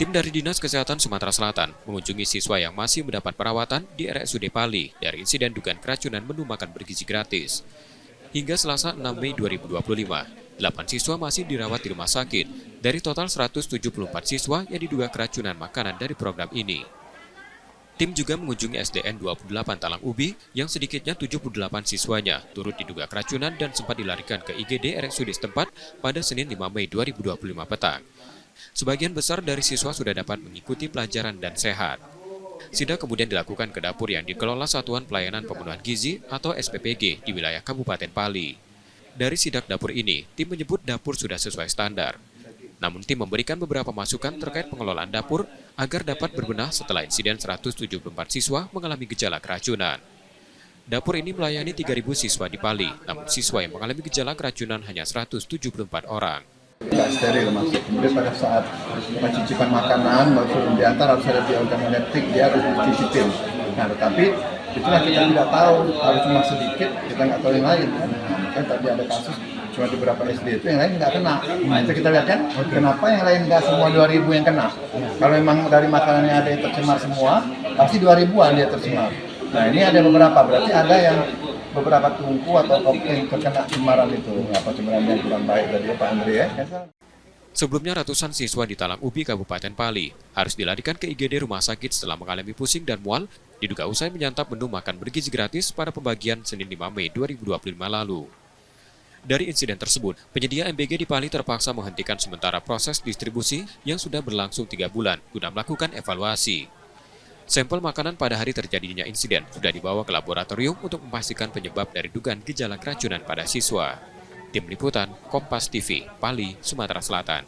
Tim dari Dinas Kesehatan Sumatera Selatan mengunjungi siswa yang masih mendapat perawatan di RSUD Pali dari insiden dugaan keracunan menu makan bergizi gratis. Hingga Selasa 6 Mei 2025, 8 siswa masih dirawat di rumah sakit dari total 174 siswa yang diduga keracunan makanan dari program ini. Tim juga mengunjungi SDN 28 Talang Ubi yang sedikitnya 78 siswanya turut diduga keracunan dan sempat dilarikan ke IGD RSUD setempat pada Senin 5 Mei 2025 petang. Sebagian besar dari siswa sudah dapat mengikuti pelajaran dan sehat. Sidak kemudian dilakukan ke dapur yang dikelola Satuan Pelayanan Pemenuhan Gizi atau SPPG di wilayah Kabupaten Pali. Dari sidak dapur ini, tim menyebut dapur sudah sesuai standar. Namun tim memberikan beberapa masukan terkait pengelolaan dapur agar dapat berbenah setelah insiden 174 siswa mengalami gejala keracunan. Dapur ini melayani 3.000 siswa di Pali, namun siswa yang mengalami gejala keracunan hanya 174 orang. Tidak steril masuk. Kemudian pada saat pencicipan makanan, maksud diantar harus ada di organoleptik, dia harus dicicipin. Nah, tetapi itulah kita tidak tahu, kalau cuma sedikit, kita nggak tahu yang lain. Kan tadi ada kasus cuma di beberapa SD itu yang lain nggak kena. Nah, itu kita lihat kan, kenapa yang lain nggak semua 2.000 yang kena? Kalau memang dari makanannya ada yang tercemar semua, pasti 2.000-an dia tercemar. Nah, ini ada beberapa, berarti ada yang beberapa tungku atau komplain terkena cemaran itu, apa cemaran yang kurang baik dari Pak Andre ya. Sebelumnya ratusan siswa di Talang Ubi, Kabupaten Pali harus dilarikan ke IGD rumah sakit setelah mengalami pusing dan mual, diduga usai menyantap menu makan bergizi gratis pada pembagian Senin 5 Mei 2025 lalu. Dari insiden tersebut, penyedia MBG di Pali terpaksa menghentikan sementara proses distribusi yang sudah berlangsung 3 bulan guna melakukan evaluasi. Sampel makanan pada hari terjadinya insiden sudah dibawa ke laboratorium untuk memastikan penyebab dari dugaan gejala keracunan pada siswa. Tim Liputan, Kompas TV, Pali, Sumatera Selatan.